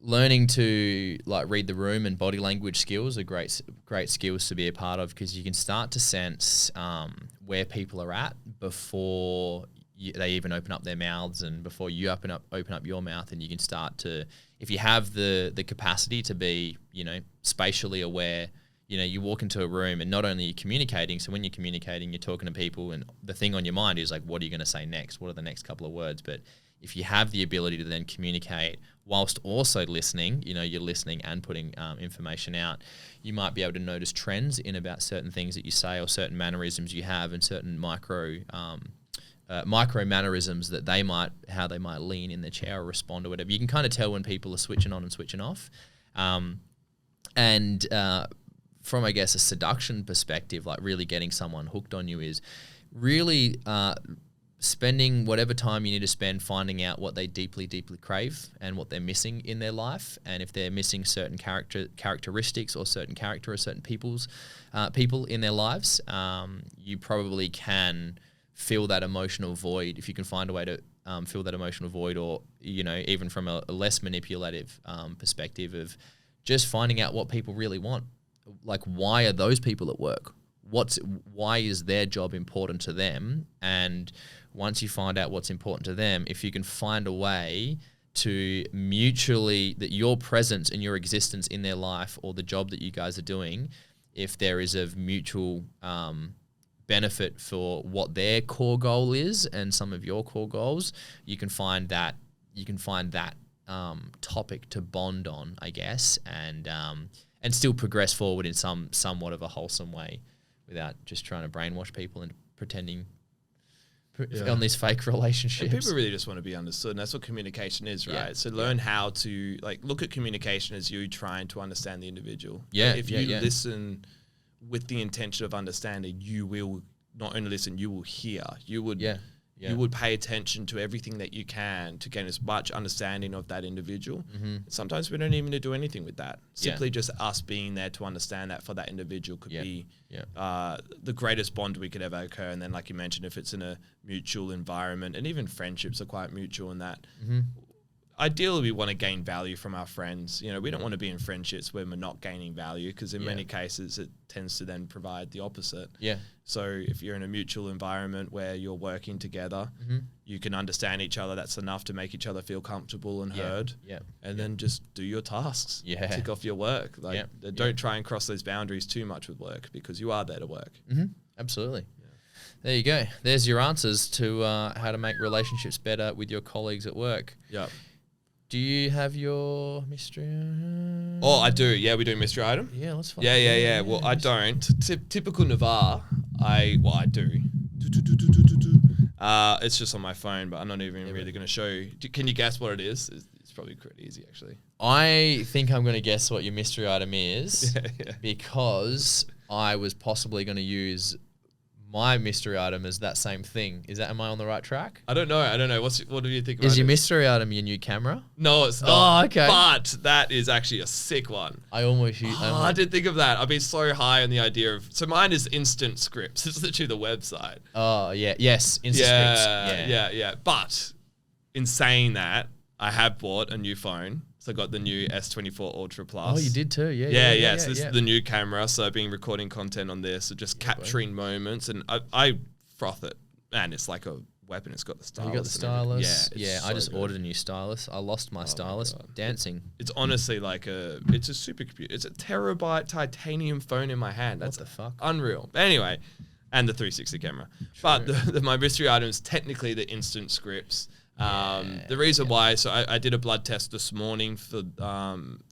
learning to like read the room and body language skills are great skills to be a part of, because you can start to sense where people are at before they even open up their mouths, and before you open up your mouth, and you can start to, if you have the capacity to be, spatially aware. You walk into a room and not only are you communicating, so when you're communicating, you're talking to people, and the thing on your mind is like, what are you going to say next? What are the next couple of words? But if you have the ability to then communicate whilst also listening, you're listening and putting information out, you might be able to notice trends in about certain things that you say or certain mannerisms you have and certain micro mannerisms that how they might lean in the chair or respond or whatever. You can kind of tell when people are switching on and switching off. And from, I guess, a seduction perspective, like really getting someone hooked on you is really spending whatever time you need to spend finding out what they deeply, deeply crave and what they're missing in their life. And if they're missing certain characteristics or certain character or certain people in their lives, you probably can fill that emotional void if you can find a way to fill that emotional void, or, even from a less manipulative perspective of just finding out what people really want. Like, why are those people at work? Why is their job important to them? And once you find out what's important to them, if you can find a way to mutually, that your presence and your existence in their life or the job that you guys are doing, if there is of mutual benefit for what their core goal is and some of your core goals, you can find that topic to bond on, I guess, and still progress forward in somewhat of a wholesome way, without just trying to brainwash people and pretending on these fake relationships. And people really just want to be understood, and that's what communication is, right? Yeah. So learn how to look at communication as you trying to understand the individual. Yeah. If you listen with the intention of understanding, you will not only listen, you will hear. You would you would pay attention to everything that you can to gain as much understanding of that individual. Mm-hmm. Sometimes we don't even need to do anything with that. Simply just us being there to understand that for that individual could be the greatest bond we could ever occur. And then, like you mentioned, if it's in a mutual environment, and even friendships are quite mutual in that. Mm-hmm. Ideally, we want to gain value from our friends. We don't want to be in friendships where we're not gaining value, because in many cases it tends to then provide the opposite. Yeah. So if you're in a mutual environment where you're working together, you can understand each other. That's enough to make each other feel comfortable and heard. Yeah. And then just do your tasks. Yeah. Tick off your work. Don't try and cross those boundaries too much with work, because you are there to work. Mm-hmm. Absolutely. There you go. There's your answers to how to make relationships better with your colleagues at work. Yeah. Do you have your mystery item? Oh, I do. Yeah, we do mystery item. Yeah, let's find Yeah. Well, I don't. Typical Navarre. I do. It's just on my phone, but I'm not even really going to show you. Can you guess what it is? It's probably pretty easy, actually. I think I'm going to guess what your mystery item is because I was possibly going to use my mystery item as that same thing. Am I on the right track? I don't know. What do you think about it? Is your mystery item your new camera? No, it's not. Oh, okay. But that is actually a sick one. I did think of that. I've been so high on the idea of... So mine is Instant Scripts. It's literally the website. Oh, yeah. Yes, Instant Scripts. Yeah. But in saying that, I have bought a new phone. So I got the new S24 Ultra Plus. Oh, you did too? Yeah. So this is the new camera. So I've been recording content on this, so just capturing moments, and I froth it. Man, it's like a weapon. It's got the stylus. You got the stylus? Yeah. I just ordered a new stylus. I lost my stylus dancing. It's honestly it's a supercomputer. It's a terabyte titanium phone in my hand. That's what the fuck? Unreal. But anyway, and the 360 camera. True. But my mystery item is technically the Instant Scripts. The reason why, so I did a blood test this morning for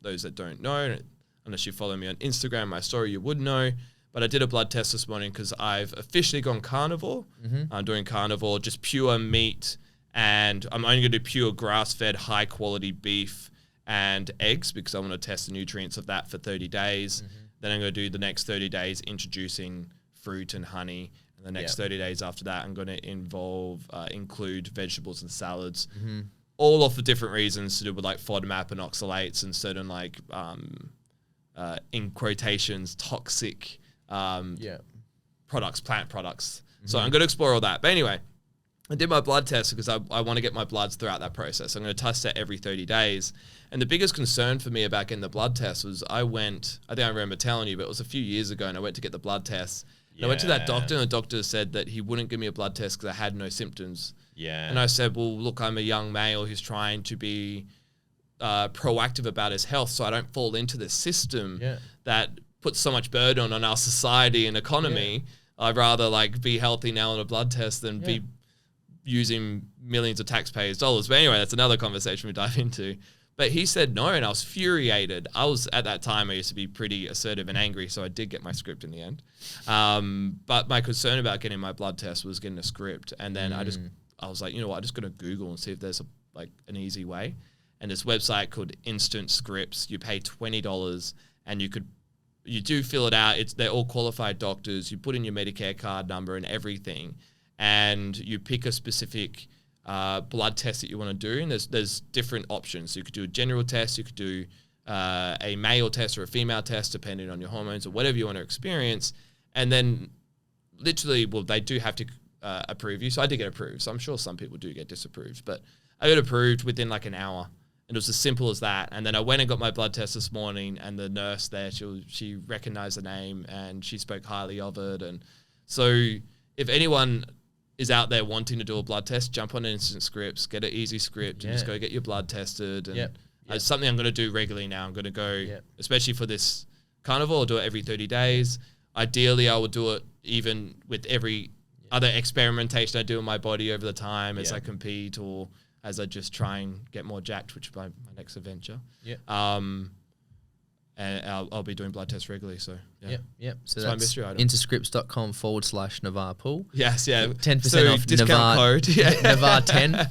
those that don't know, unless you follow me on Instagram, my story, you would know, but I did a blood test this morning because I've officially gone carnivore. I'm doing carnivore, just pure meat, and I'm only going to do pure grass-fed, high-quality beef and eggs because I want to test the nutrients of that for 30 days. Then I'm going to do the next 30 days introducing fruit and honey. The next 30 days after that, I'm going to include vegetables and salads, all off for different reasons to do with like FODMAP and oxalates and certain in quotations, toxic products, plant products. So I'm going to explore all that. But anyway, I did my blood test because I want to get my bloods throughout that process. I'm going to test that every 30 days. And the biggest concern for me about getting the blood test was I think I remember telling you, but it was a few years ago, and I went to get the blood test. And I went to that doctor, and the doctor said that he wouldn't give me a blood test because I had no symptoms. Yeah. And I said, well, look, I'm a young male who's trying to be proactive about his health so I don't fall into the system that puts so much burden on our society and economy. I'd rather be healthy now on a blood test than be using millions of taxpayers' dollars. But anyway, that's another conversation we dive into. But he said no, and I was furiated. At that time, I used to be pretty assertive and angry, so I did get my script in the end. But my concern about getting my blood test was getting a script. And then I was like, you know what, I'm just going to Google and see if there's an easy way. And this website called Instant Scripts, you pay $20 and you do fill it out. They're all qualified doctors. You put in your Medicare card number and everything, and you pick a specific blood test that you want to do, and there's different options. So you could do a general test, you could do a male test or a female test, depending on your hormones or whatever you want to experience. And then literally, well, they do have to approve you. So I did get approved. So I'm sure some people do get disapproved, but I got approved within like an hour. And it was as simple as that. And then I went and got my blood test this morning, and the nurse there, she recognized the name and she spoke highly of it. And so if anyone is out there wanting to do a blood test, jump on Instant Scripts, get an easy script, and just go get your blood tested. And it's something I'm going to do regularly now. I'm going to go, especially for this carnival, I'll do it every 30 days. Ideally, I will do it even with every other experimentation I do in my body over the time as I compete or as I just try and get more jacked, which is my next adventure. And I'll be doing blood tests regularly. So, So that's my mystery item. Interscripts.com/Navar Pool. Yes, 10% off discount code. Navar 10.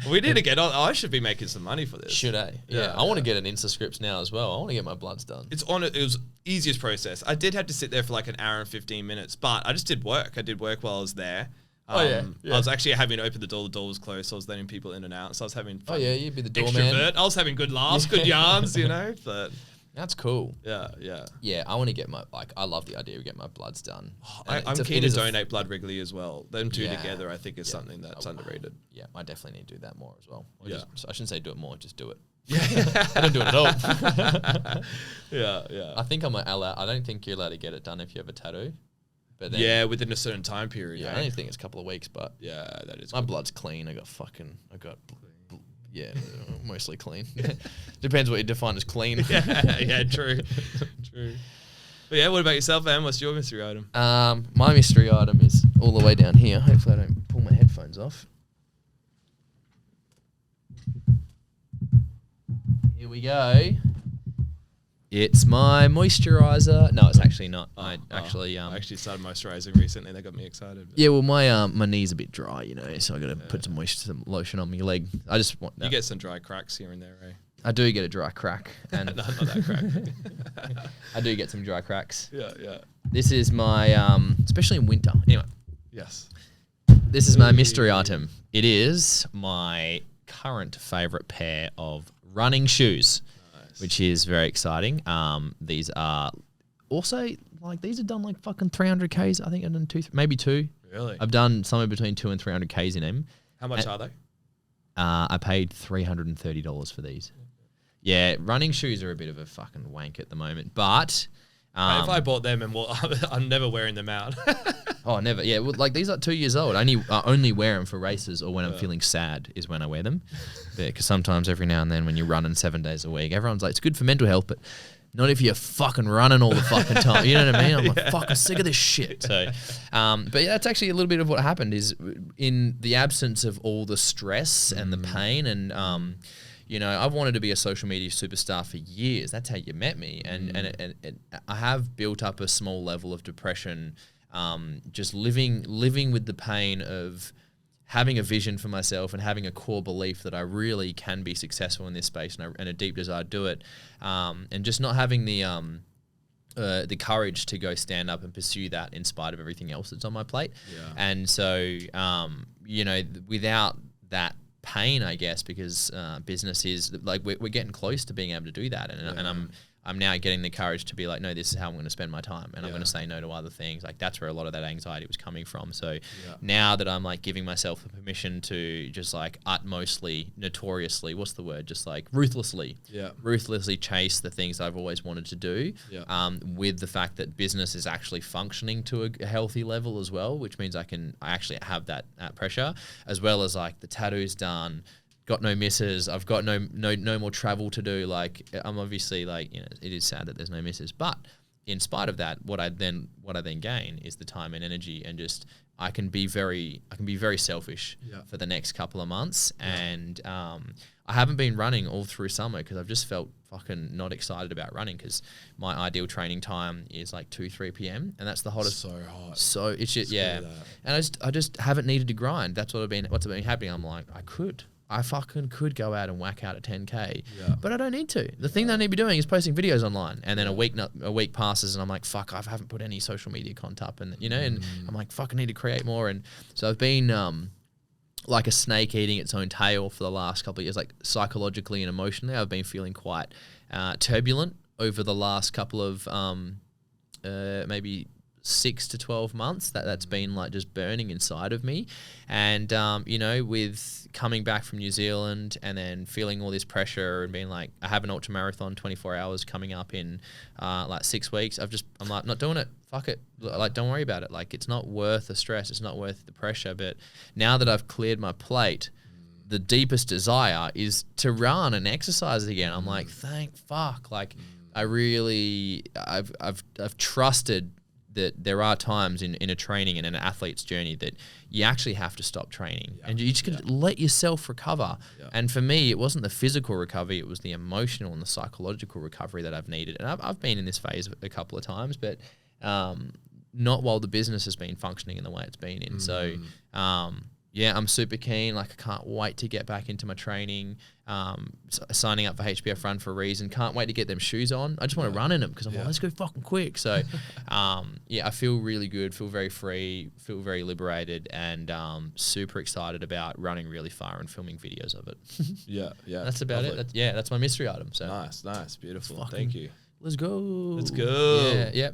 We need to get on. I should be making some money for this. Should I? Yeah. I want to get an Instascripts now as well. I want to get my bloods done. It was easiest process. I did have to sit there for like an hour and 15 minutes, but I just did work. I did work while I was there. I was actually having to open the door. The door was closed, so I was letting people in and out. So I was having fun. You'd be the doorman. I was having good laughs, good yarns, but... That's cool. Yeah. I want to get I love the idea of getting my bloods done. I'm keen to donate blood regularly as well. Them two together, I think, is something that's underrated. Yeah, I definitely need to do that more as well. I shouldn't say do it more, just do it. I don't do it at all. I think I don't think you're allowed to get it done if you have a tattoo. But then, within a certain time period. I only think it's a couple of weeks, but that is. My blood's clean. Mostly clean. Depends what you define as clean. True. But what about yourself, Em? What's your mystery item? My mystery item is all the way down here. Hopefully I don't pull my headphones off. Here we go. It's my moisturizer. No, it's actually not. I actually started moisturizing recently. That got me excited. Yeah, well, my knee's a bit dry, so I got to put some lotion on my leg. I just want. You get some dry cracks here and there, eh? I do get a dry crack, and not that crack. I do get some dry cracks. Yeah. This is my especially in winter. Anyway. Yes. This is my mystery item. It is my current favorite pair of running shoes. Which is very exciting. These are also these are done like fucking 300 Ks. I think I've done maybe two. Really? I've done somewhere between 200 and 300 Ks in them. How much are they? I paid $330 for these. Yeah, running shoes are a bit of a fucking wank at the moment, but if I bought them I'm never wearing them out. Oh, never. Yeah, well, these are 2 years old. I only wear them for races or when I'm feeling sad is when I wear them. Because sometimes every now and then when you're running 7 days a week, everyone's like, it's good for mental health, but not if you're fucking running all the fucking time. You know what I mean? I'm like, fucking sick of this shit. So, but that's actually a little bit of what happened is in the absence of all the stress and the pain and, I've wanted to be a social media superstar for years. That's how you met me. And I have built up a small level of depression, just living with the pain of having a vision for myself and having a core belief that I really can be successful in this space and a deep desire to do it. And just not having the courage to go stand up and pursue that in spite of everything else that's on my plate. Yeah. And so, without that pain, I guess, because business is we're getting close to being able to do that, and I'm now getting the courage to be like, no, this is how I'm going to spend my time, and I'm going to say no to other things. That's where a lot of that anxiety was coming from. So now that I'm giving myself the permission to just notoriously, what's the word? Just ruthlessly chase the things I've always wanted to do. With the fact that business is actually functioning to a healthy level as well, which means I actually have that pressure, as well as the tattoos done. Got no misses. I've got no more travel to do. I'm obviously it is sad that there's no misses, but in spite of that, what I then gain is the time and energy, and just I can be very selfish for the next couple of months, and I haven't been running all through summer because I've just felt fucking not excited about running because my ideal training time is like 2-3 p.m. and that's the hottest. So hot. So it's just, and I just haven't needed to grind. That's what's been happening. I'm like, I fucking could go out and whack out a 10K, but I don't need to. The thing that I need to be doing is posting videos online, and then a week passes, and I'm like, fuck, I haven't put any social media content up, and and I'm like, fuck, I need to create more. And so I've been like a snake eating its own tail for the last couple of years, like psychologically and emotionally. I've been feeling quite turbulent over the last couple of maybe 6 to 12 months. That's been like just burning inside of me. And with coming back from New Zealand and then feeling all this pressure and being like, I have an ultra marathon 24 hours coming up in like 6 weeks. I'm like, not doing it. Fuck it. Like, don't worry about it. Like, it's not worth the stress. It's not worth the pressure. But now that I've cleared my plate, the deepest desire is to run and exercise again. I'm like, thank fuck. Like, I've trusted that there are times in a training and an athlete's journey that you actually have to stop training and you just can let yourself recover. And for me, it wasn't the physical recovery, it was the emotional and the psychological recovery that I've needed. And I've been in this phase a couple of times, but not while the business has been functioning in the way it's been in. So I'm super keen. Like, I can't wait to get back into my training. Signing up for HBF Run for a reason. Can't wait to get them shoes on. I just want to run in them because I'm like, let's go fucking quick. So, I feel really good. Feel very free. Feel very liberated, and super excited about running really far and filming videos of it. That's about it. That's my mystery item. So nice, beautiful. Thank you. Let's go. Yeah.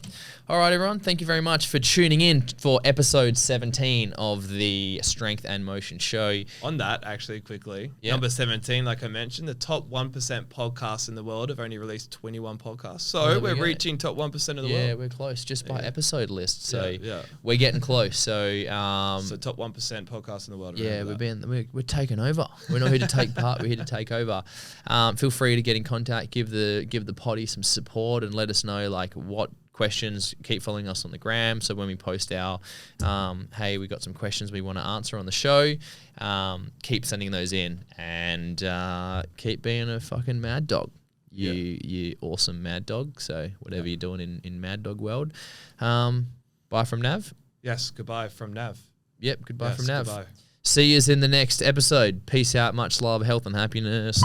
All right, everyone. Thank you very much for tuning in for episode 17 of the Strength and Motion Show. On that, actually, quickly, number 17, like I mentioned, the top 1% podcasts in the world have only released 21 podcasts. So we're reaching top 1% of the world. Yeah, we're close just by episode list. So we're getting close. So so top 1% podcasts in the world. Yeah, we're taking over. We're not here to take part. We're here to take over. Feel free to get in contact. Give the potty some support and let us know like what questions. Keep following us on the gram, so when we post our hey, we got some questions we want to answer on the show, keep sending those in, and keep being a fucking mad dog, you awesome mad dog. So whatever you're doing in mad dog world, bye from Nav. Yes, goodbye from Nav. Yep, goodbye from Nav. Goodbye. See yous in the next episode. Peace out, much love, health and happiness.